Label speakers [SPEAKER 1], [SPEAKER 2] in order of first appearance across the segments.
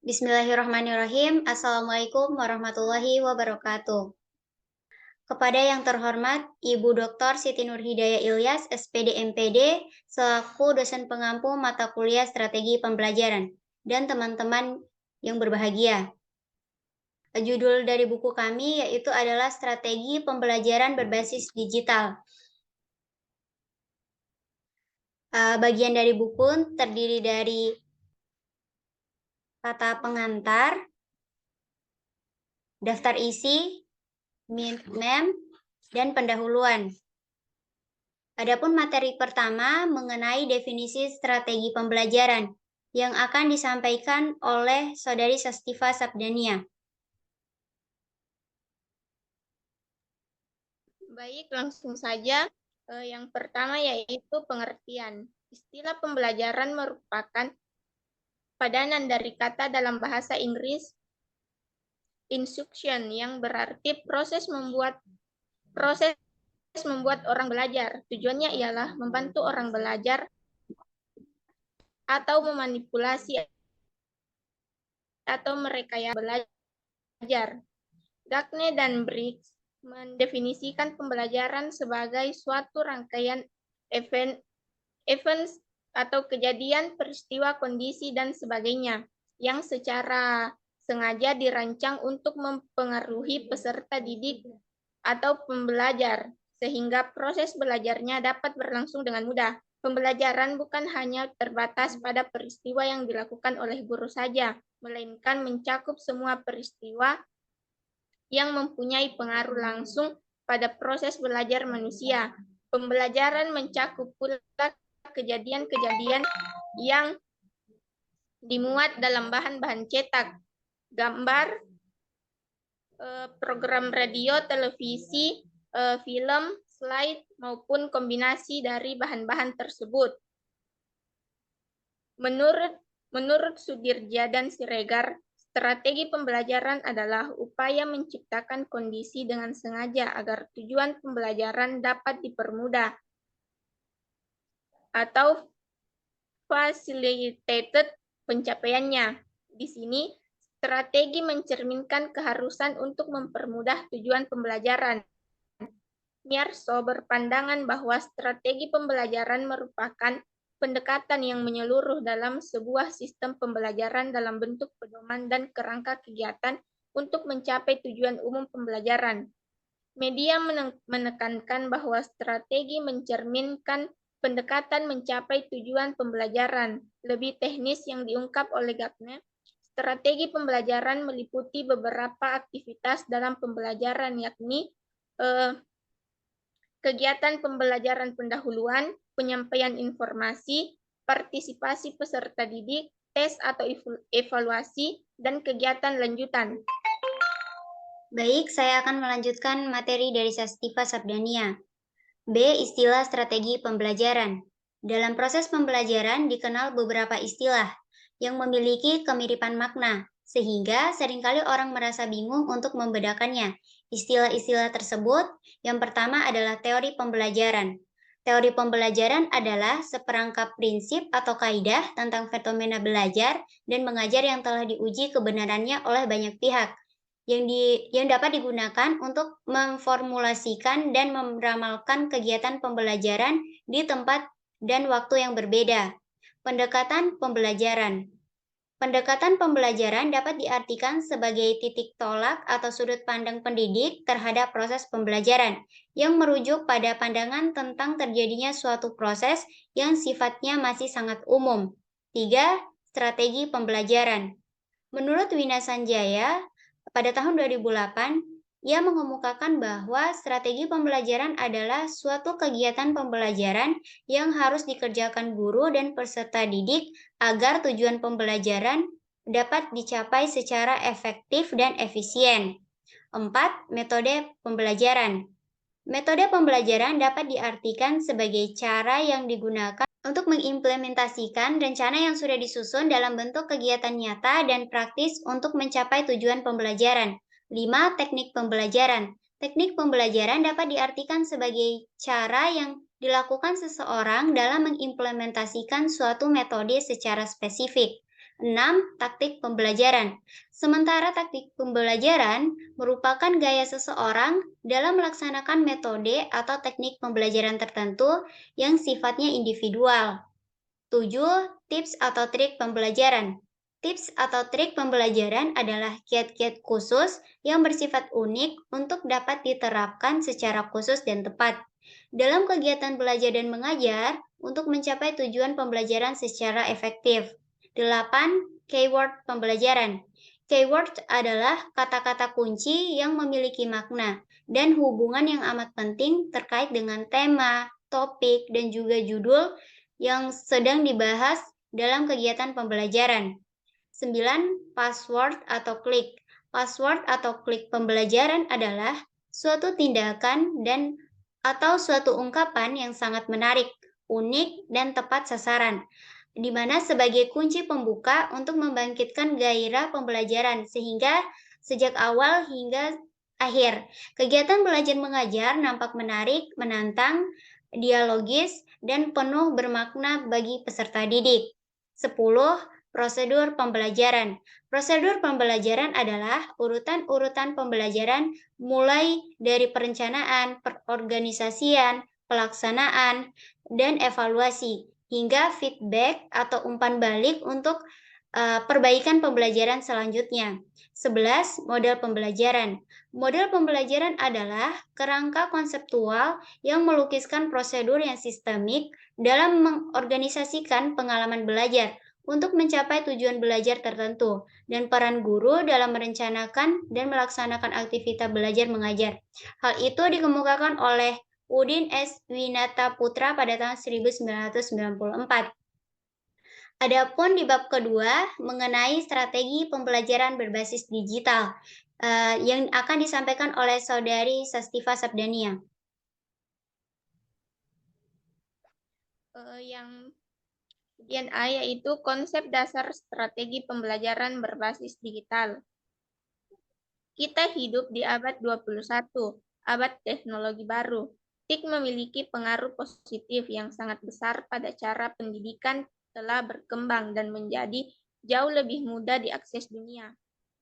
[SPEAKER 1] Bismillahirrahmanirrahim. Assalamualaikum warahmatullahi wabarakatuh. Kepada yang terhormat Ibu Dr. Siti Nurhidayah Ilyas, SPD MPD, selaku dosen pengampu mata kuliah strategi pembelajaran, dan teman-teman yang berbahagia. Judul dari buku kami yaitu adalah Strategi Pembelajaran Berbasis Digital. Bagian dari buku terdiri dari kata pengantar, daftar isi, mem, dan pendahuluan. Adapun materi pertama mengenai definisi strategi pembelajaran yang akan disampaikan oleh Saudari Sastiva Sabdania.
[SPEAKER 2] Baik, langsung saja. Yang pertama yaitu pengertian. Istilah pembelajaran merupakan padanan dari kata dalam bahasa Inggris instruction yang berarti proses membuat orang belajar. Tujuannya ialah membantu orang belajar atau memanipulasi atau merekayasa belajar. Gagne dan Briggs mendefinisikan pembelajaran sebagai suatu rangkaian events atau kejadian, peristiwa, kondisi, dan sebagainya yang secara sengaja dirancang untuk mempengaruhi peserta didik atau pembelajar, sehingga proses belajarnya dapat berlangsung dengan mudah. Pembelajaran bukan hanya terbatas pada peristiwa yang dilakukan oleh guru saja, melainkan mencakup semua peristiwa yang mempunyai pengaruh langsung pada proses belajar manusia. Pembelajaran mencakup pula kejadian-kejadian yang dimuat dalam bahan-bahan cetak, gambar, program radio, televisi, film, slide, maupun kombinasi dari bahan-bahan tersebut. Menurut Sudirja dan Siregar, strategi pembelajaran adalah upaya menciptakan kondisi dengan sengaja agar tujuan pembelajaran dapat dipermudah atau facilitated pencapaiannya. Di sini, strategi mencerminkan keharusan untuk mempermudah tujuan pembelajaran. Mierso berpandangan bahwa strategi pembelajaran merupakan pendekatan yang menyeluruh dalam sebuah sistem pembelajaran dalam bentuk pedoman dan kerangka kegiatan untuk mencapai tujuan umum pembelajaran. Media menekankan bahwa strategi mencerminkan pendekatan mencapai tujuan pembelajaran. Lebih teknis yang diungkap oleh Gagne, strategi pembelajaran meliputi beberapa aktivitas dalam pembelajaran, yakni kegiatan pembelajaran pendahuluan, penyampaian informasi, partisipasi peserta didik, tes atau evaluasi, dan kegiatan lanjutan.
[SPEAKER 1] Baik, saya akan melanjutkan materi dari Sastiva Sabdania. B. Istilah strategi pembelajaran. Dalam proses pembelajaran dikenal beberapa istilah yang memiliki kemiripan makna, sehingga seringkali orang merasa bingung untuk membedakannya. Istilah-istilah tersebut, yang pertama adalah teori pembelajaran. Teori pembelajaran adalah seperangkap prinsip atau kaidah tentang fenomena belajar dan mengajar yang telah diuji kebenarannya oleh banyak pihak, yang dapat digunakan untuk memformulasikan dan meramalkan kegiatan pembelajaran di tempat dan waktu yang berbeda. Pendekatan pembelajaran. Pendekatan pembelajaran dapat diartikan sebagai titik tolak atau sudut pandang pendidik terhadap proses pembelajaran yang merujuk pada pandangan tentang terjadinya suatu proses yang sifatnya masih sangat umum. 3. Strategi pembelajaran. Menurut Wina Sanjaya, pada tahun 2008, ia mengemukakan bahwa strategi pembelajaran adalah suatu kegiatan pembelajaran yang harus dikerjakan guru dan peserta didik agar tujuan pembelajaran dapat dicapai secara efektif dan efisien. 4. Metode pembelajaran. Metode pembelajaran dapat diartikan sebagai cara yang digunakan untuk mengimplementasikan rencana yang sudah disusun dalam bentuk kegiatan nyata dan praktis untuk mencapai tujuan pembelajaran. 5. Teknik pembelajaran. Teknik pembelajaran dapat diartikan sebagai cara yang dilakukan seseorang dalam mengimplementasikan suatu metode secara spesifik. 6. Taktik pembelajaran. Sementara taktik pembelajaran merupakan gaya seseorang dalam melaksanakan metode atau teknik pembelajaran tertentu yang sifatnya individual. 7. Tips atau trik pembelajaran. Tips atau trik pembelajaran adalah kiat-kiat khusus yang bersifat unik untuk dapat diterapkan secara khusus dan tepat dalam kegiatan belajar dan mengajar untuk mencapai tujuan pembelajaran secara efektif. 8. Keyword pembelajaran. Keyword adalah kata-kata kunci yang memiliki makna dan hubungan yang amat penting terkait dengan tema, topik, dan juga judul yang sedang dibahas dalam kegiatan pembelajaran. 9. Password atau klik. Password atau klik pembelajaran adalah suatu tindakan dan atau suatu ungkapan yang sangat menarik, unik, dan tepat sasaran, di mana sebagai kunci pembuka untuk membangkitkan gairah pembelajaran sehingga sejak awal hingga akhir. Kegiatan belajar mengajar nampak menarik, menantang, dialogis, dan penuh bermakna bagi peserta didik. 10. Prosedur pembelajaran. Prosedur pembelajaran adalah urutan-urutan pembelajaran mulai dari perencanaan, perorganisasian, pelaksanaan, dan evaluasi, hingga feedback atau umpan balik untuk perbaikan pembelajaran selanjutnya. 11. Model pembelajaran. Model pembelajaran adalah kerangka konseptual yang melukiskan prosedur yang sistemik dalam mengorganisasikan pengalaman belajar untuk mencapai tujuan belajar tertentu, dan peran guru dalam merencanakan dan melaksanakan aktivitas belajar mengajar. Hal itu dikemukakan oleh Udin S. Winata Putra pada tahun 1994. Adapun di bab kedua mengenai strategi pembelajaran berbasis digital yang akan disampaikan oleh Saudari Sastiva Sabdania.
[SPEAKER 2] Yang Bagian A yaitu konsep dasar strategi pembelajaran berbasis digital. Kita hidup di abad 21, abad teknologi baru. TIK memiliki pengaruh positif yang sangat besar pada cara pendidikan telah berkembang dan menjadi jauh lebih mudah diakses dunia.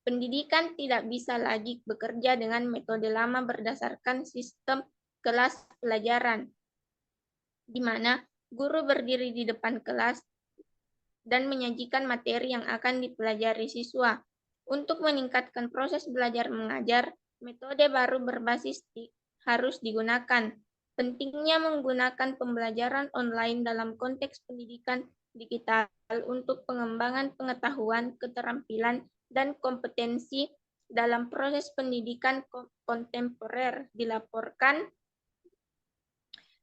[SPEAKER 2] Pendidikan tidak bisa lagi bekerja dengan metode lama berdasarkan sistem kelas pelajaran, di mana guru berdiri di depan kelas dan menyajikan materi yang akan dipelajari siswa. Untuk meningkatkan proses belajar mengajar, metode baru berbasis TIK harus digunakan. Pentingnya menggunakan pembelajaran online dalam konteks pendidikan digital untuk pengembangan pengetahuan, keterampilan, dan kompetensi dalam proses pendidikan kontemporer dilaporkan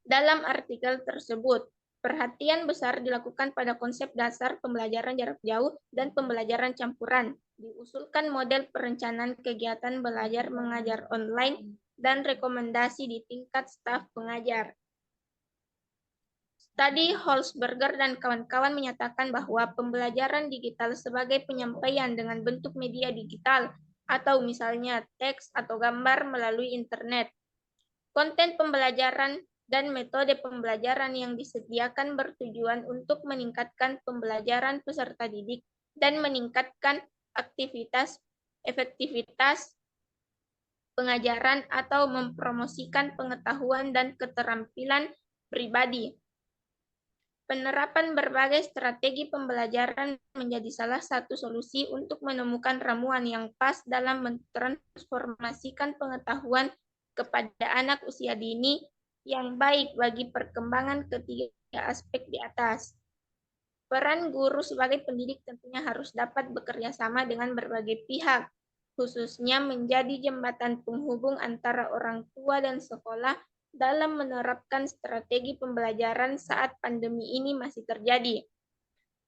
[SPEAKER 2] dalam artikel tersebut. Perhatian besar dilakukan pada konsep dasar pembelajaran jarak jauh dan pembelajaran campuran. Diusulkan model perencanaan kegiatan belajar mengajar online dan rekomendasi di tingkat staf pengajar. Studi Holzberger dan kawan-kawan menyatakan bahwa pembelajaran digital sebagai penyampaian dengan bentuk media digital atau misalnya teks atau gambar melalui internet. Konten pembelajaran dan metode pembelajaran yang disediakan bertujuan untuk meningkatkan pembelajaran peserta didik dan meningkatkan efektivitas pengajaran atau mempromosikan pengetahuan dan keterampilan pribadi. Penerapan berbagai strategi pembelajaran menjadi salah satu solusi untuk menemukan ramuan yang pas dalam mentransformasikan pengetahuan kepada anak usia dini yang baik bagi perkembangan ketiga aspek di atas. Peran guru sebagai pendidik tentunya harus dapat bekerja sama dengan berbagai pihak, khususnya menjadi jembatan penghubung antara orang tua dan sekolah dalam menerapkan strategi pembelajaran saat pandemi ini masih terjadi.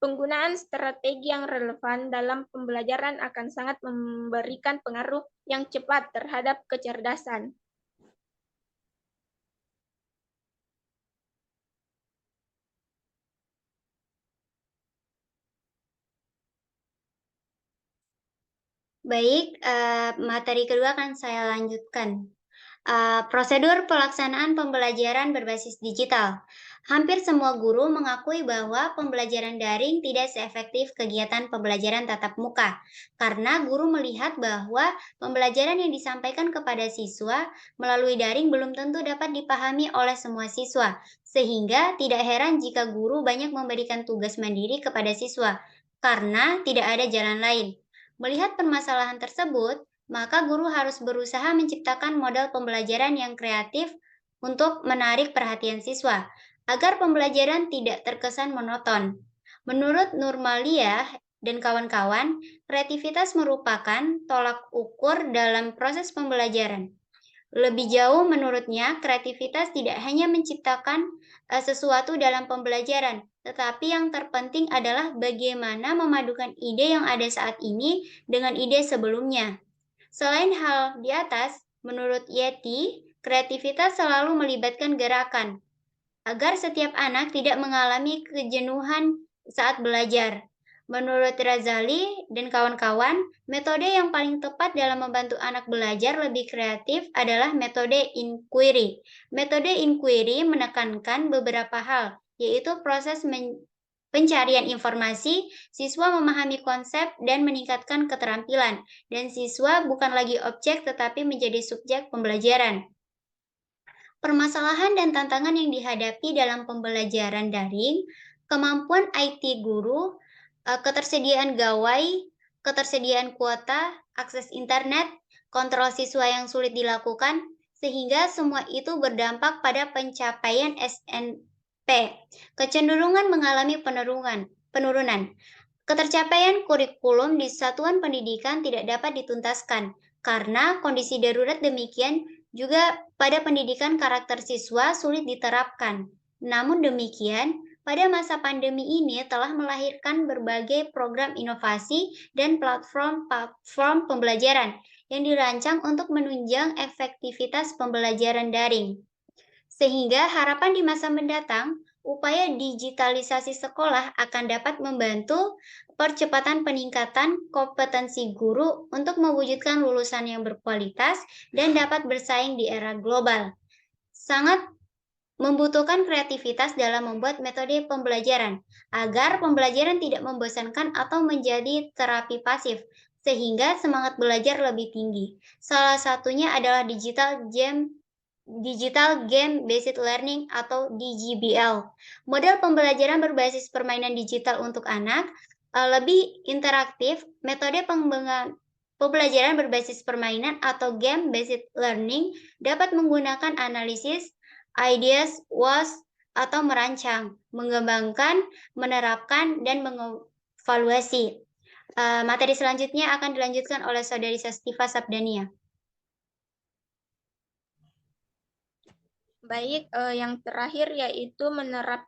[SPEAKER 2] Penggunaan strategi yang relevan dalam pembelajaran akan sangat memberikan pengaruh yang cepat terhadap kecerdasan.
[SPEAKER 1] Baik, materi kedua akan saya lanjutkan. Prosedur pelaksanaan pembelajaran berbasis digital. Hampir semua guru mengakui bahwa pembelajaran daring tidak seefektif kegiatan pembelajaran tatap muka, karena guru melihat bahwa pembelajaran yang disampaikan kepada siswa melalui daring belum tentu dapat dipahami oleh semua siswa, sehingga tidak heran jika guru banyak memberikan tugas mandiri kepada siswa, karena tidak ada jalan lain. Melihat permasalahan tersebut, maka guru harus berusaha menciptakan model pembelajaran yang kreatif untuk menarik perhatian siswa agar pembelajaran tidak terkesan monoton. Menurut Nurmalia dan kawan-kawan, kreativitas merupakan tolak ukur dalam proses pembelajaran. Lebih jauh menurutnya, kreativitas tidak hanya menciptakan sesuatu dalam pembelajaran, tetapi yang terpenting adalah bagaimana memadukan ide yang ada saat ini dengan ide sebelumnya. Selain hal di atas, menurut Yeti, kreativitas selalu melibatkan gerakan, agar setiap anak tidak mengalami kejenuhan saat belajar. Menurut Razali dan kawan-kawan, metode yang paling tepat dalam membantu anak belajar lebih kreatif adalah metode inquiry. Metode inquiry menekankan beberapa hal, yaitu proses pencarian informasi, siswa memahami konsep dan meningkatkan keterampilan, dan siswa bukan lagi objek tetapi menjadi subjek pembelajaran. Permasalahan dan tantangan yang dihadapi dalam pembelajaran daring, kemampuan IT guru, ketersediaan gawai, ketersediaan kuota, akses internet, kontrol siswa yang sulit dilakukan, sehingga semua itu berdampak pada pencapaian SNP. Kecenderungan mengalami penurunan. Ketercapaian kurikulum di satuan pendidikan tidak dapat dituntaskan karena kondisi darurat demikian juga pada pendidikan karakter siswa sulit diterapkan. Namun demikian, pada masa pandemi ini telah melahirkan berbagai program inovasi dan platform pembelajaran yang dirancang untuk menunjang efektivitas pembelajaran daring. Sehingga harapan di masa mendatang, upaya digitalisasi sekolah akan dapat membantu percepatan peningkatan kompetensi guru untuk mewujudkan lulusan yang berkualitas dan dapat bersaing di era global. Sangat membutuhkan kreativitas dalam membuat metode pembelajaran, agar pembelajaran tidak membosankan atau menjadi terapi pasif, sehingga semangat belajar lebih tinggi. Salah satunya adalah Digital Game Based Learning atau DGBL. Model pembelajaran berbasis permainan digital untuk anak lebih interaktif. Metode pembelajaran berbasis permainan atau game based learning dapat menggunakan analisis, ideas, was, atau merancang, mengembangkan, menerapkan, dan mengevaluasi. Materi selanjutnya akan dilanjutkan oleh Saudari Sastiva Sabdania.
[SPEAKER 2] Baik, yang terakhir yaitu menerap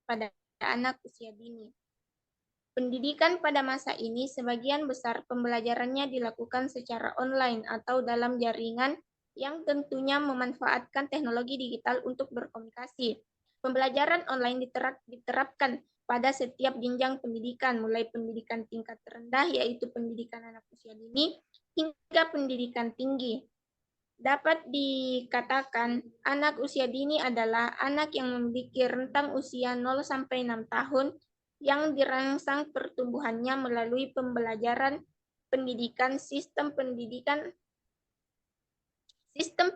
[SPEAKER 2] pada anak usia dini. Pendidikan pada masa ini sebagian besar pembelajarannya dilakukan secara online atau dalam jaringan yang tentunya memanfaatkan teknologi digital untuk berkomunikasi. Pembelajaran online diterapkan pada setiap jenjang pendidikan, mulai pendidikan tingkat rendah yaitu pendidikan anak usia dini hingga pendidikan tinggi. Dapat dikatakan anak usia dini adalah anak yang memiliki rentang usia 0-6 tahun yang dirangsang pertumbuhannya melalui pembelajaran pendidikan. Sistem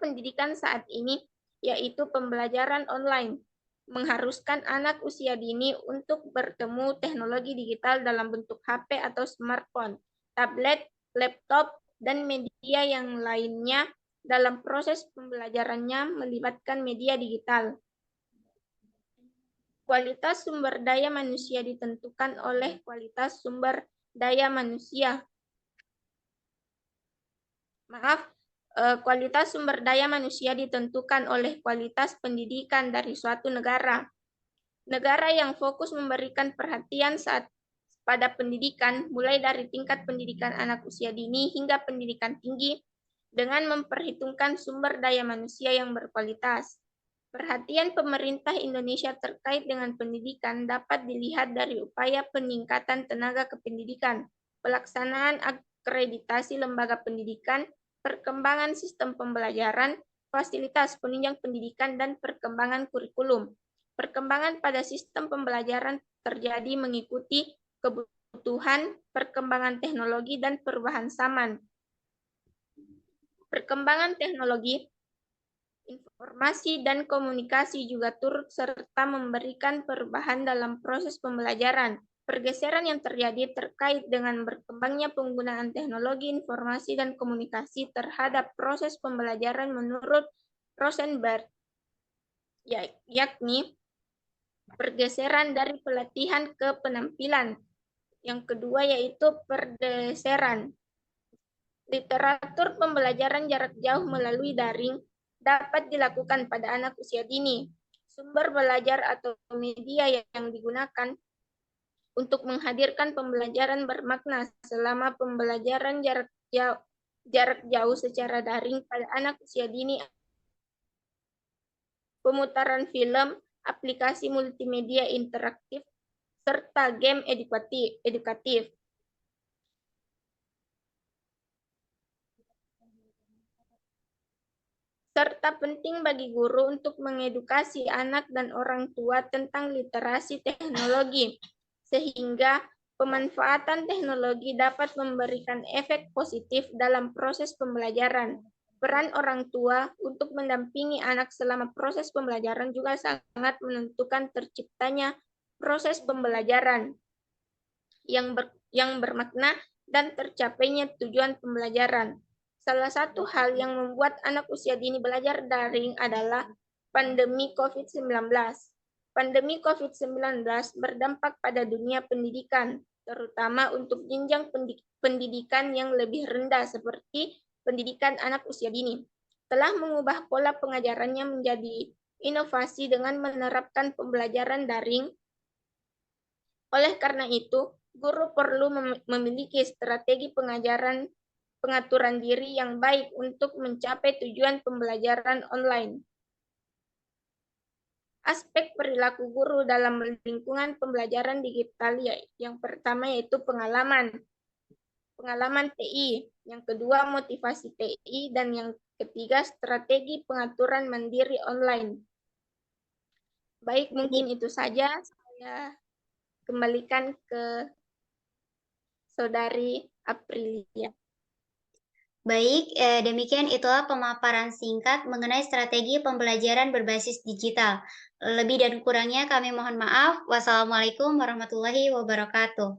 [SPEAKER 2] pendidikan saat ini yaitu pembelajaran online mengharuskan anak usia dini untuk bertemu teknologi digital dalam bentuk HP atau smartphone, tablet, laptop, dan media yang lainnya. Dalam proses pembelajarannya melibatkan media digital. Kualitas sumber daya manusia ditentukan oleh kualitas sumber daya manusia. Kualitas sumber daya manusia ditentukan oleh kualitas pendidikan dari suatu negara. Negara yang fokus memberikan perhatian pada pendidikan, mulai dari tingkat pendidikan anak usia dini hingga pendidikan tinggi, dengan memperhitungkan sumber daya manusia yang berkualitas. Perhatian pemerintah Indonesia terkait dengan pendidikan dapat dilihat dari upaya peningkatan tenaga kependidikan, pelaksanaan akreditasi lembaga pendidikan, perkembangan sistem pembelajaran, fasilitas penunjang pendidikan dan perkembangan kurikulum. Perkembangan pada sistem pembelajaran terjadi mengikuti kebutuhan, perkembangan teknologi, dan perubahan zaman. Perkembangan teknologi, informasi, dan komunikasi juga turut serta memberikan perubahan dalam proses pembelajaran. Pergeseran yang terjadi terkait dengan berkembangnya penggunaan teknologi informasi dan komunikasi terhadap proses pembelajaran menurut Rosenberg, yakni pergeseran dari pelatihan ke penampilan. Yang kedua yaitu pergeseran. Literatur pembelajaran jarak jauh melalui daring dapat dilakukan pada anak usia dini. Sumber belajar atau media yang digunakan untuk menghadirkan pembelajaran bermakna selama pembelajaran jarak jauh secara daring pada anak usia dini, pemutaran film, aplikasi multimedia interaktif, serta game edukatif. Serta penting bagi guru untuk mengedukasi anak dan orang tua tentang literasi teknologi, sehingga pemanfaatan teknologi dapat memberikan efek positif dalam proses pembelajaran. Peran orang tua untuk mendampingi anak selama proses pembelajaran juga sangat menentukan terciptanya proses pembelajaran yang bermakna dan tercapainya tujuan pembelajaran. Salah satu hal yang membuat anak usia dini belajar daring adalah pandemi COVID-19. Pandemi COVID-19 berdampak pada dunia pendidikan, terutama untuk jenjang pendidikan yang lebih rendah seperti pendidikan anak usia dini. Telah mengubah pola pengajarannya menjadi inovasi dengan menerapkan pembelajaran daring. Oleh karena itu, guru perlu memiliki strategi pengaturan diri yang baik untuk mencapai tujuan pembelajaran online. Aspek perilaku guru dalam lingkungan pembelajaran digital yang pertama yaitu pengalaman TI, yang kedua motivasi TI, dan yang ketiga strategi pengaturan mandiri online. Baik, mungkin itu saja. Saya kembalikan ke Saudari Aprilia.
[SPEAKER 1] Baik, demikian itulah pemaparan singkat mengenai strategi pembelajaran berbasis digital. Lebih dan kurangnya kami mohon maaf. Wassalamualaikum warahmatullahi wabarakatuh.